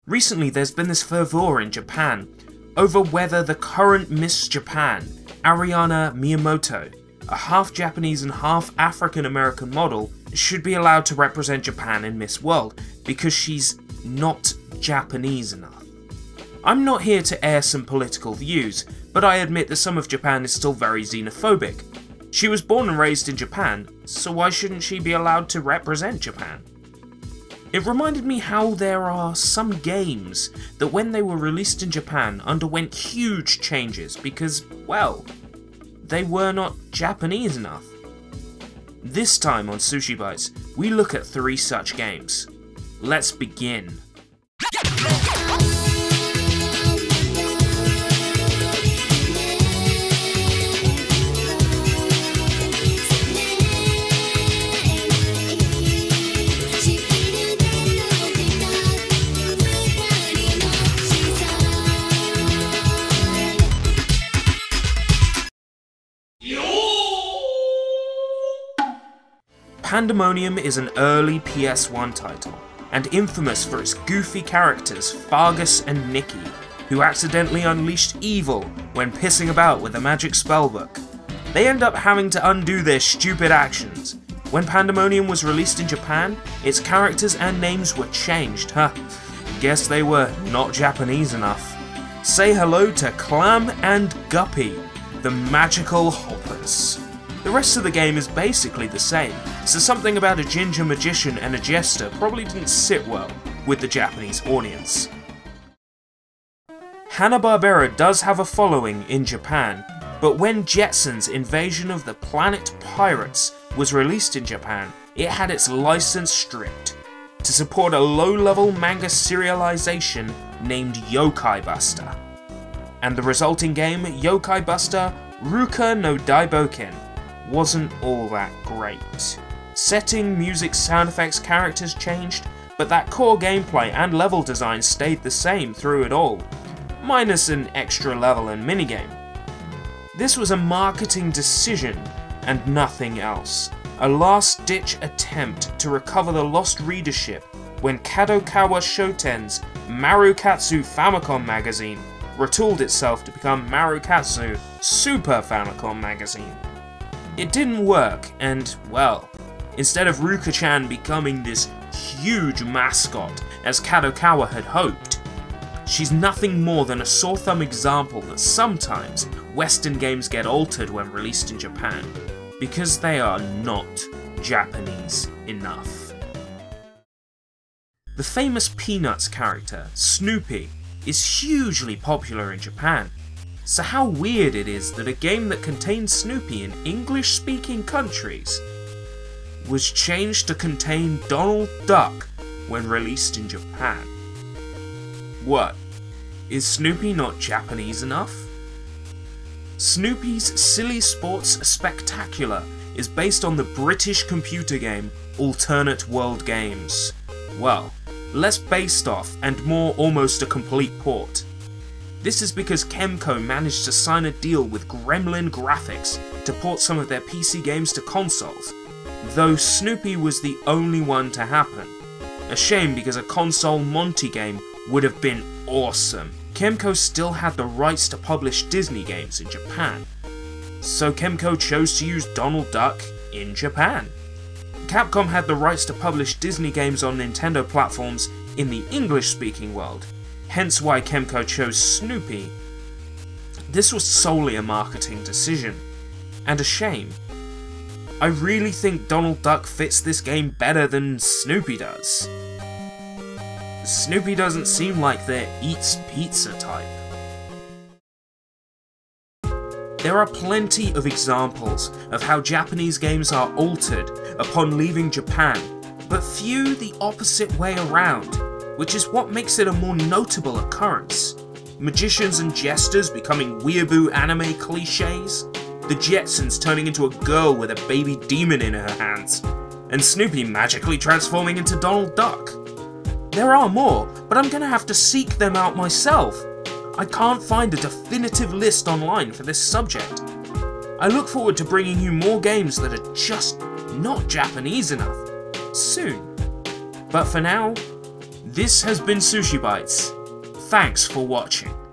Recently there's been this fervor in Japan over whether the current Miss Japan, Ariana Miyamoto, a half Japanese and half African American model, should be allowed to represent Japan in Miss World because she's not Japanese enough. I'm not here to air some political views, but I admit that some of Japan is still very xenophobic. She was born and raised in Japan, so why shouldn't she be allowed to represent Japan? It reminded me how there are some games that when they were released in Japan underwent huge changes because, well, they were not Japanese enough. This time on SUSHIBITES, we look at 3 such games. Let's begin. Pandemonium is an early PS1 title, and infamous for its goofy characters Fargus and Nikki, who accidentally unleashed evil when pissing about with a magic spellbook. They end up having to undo their stupid actions. When Pandemonium was released in Japan, its characters and names were changed, Guess they were not Japanese enough. Say hello to Clam and Guppy, the magical hoppers. The rest of the game is basically the same, so something about a ginger magician and a jester probably didn't sit well with the Japanese audience. Hanna-Barbera does have a following in Japan, but when Jetsons' Invasion of the Planet Pirates was released in Japan, it had its license stripped to support a low-level manga serialization named Yokai Buster. And the resulting game, Yokai Buster Ruka no Daiboken, wasn't all that great. Setting, music, sound effects, characters changed, but that core gameplay and level design stayed the same through it all, minus an extra level and minigame. This was a marketing decision and nothing else, a last-ditch attempt to recover the lost readership when Kadokawa Shoten's Marukatsu Famicom magazine retooled itself to become Marukatsu Super Famicom magazine. It didn't work, and, well, instead of Ruka-chan becoming this huge mascot as Kadokawa had hoped, she's nothing more than a sore thumb example that sometimes Western games get altered when released in Japan, because they are not Japanese enough. The famous Peanuts character, Snoopy, is hugely popular in Japan. So how weird it is that a game that contains Snoopy in English-speaking countries was changed to contain Donald Duck when released in Japan. What? Is Snoopy not Japanese enough? Snoopy's Silly Sports Spectacular is based on the British computer game Alternate World Games. Well, less based off and more almost a complete port. This is because Kemco managed to sign a deal with Gremlin Graphics to port some of their PC games to consoles, though Snoopy was the only one to happen. A shame because a console Monty game would have been awesome. Kemco still had the rights to publish Disney games in Japan, so Kemco chose to use Donald Duck in Japan. Capcom had the rights to publish Disney games on Nintendo platforms in the English-speaking world, hence why Kemco chose Snoopy. This was solely a marketing decision, and a shame. I really think Donald Duck fits this game better than Snoopy does. Snoopy doesn't seem like the eats pizza type. There are plenty of examples of how Japanese games are altered upon leaving Japan, but few the opposite way around, which is what makes it a more notable occurrence. Magicians and jesters becoming weeaboo anime cliches, the Jetsons turning into a girl with a baby demon in her hands, and Snoopy magically transforming into Donald Duck. There are more, but I'm gonna have to seek them out myself. I can't find a definitive list online for this subject. I look forward to bringing you more games that are just not Japanese enough, soon. But for now, This has been Sushi Bites. Thanks for watching.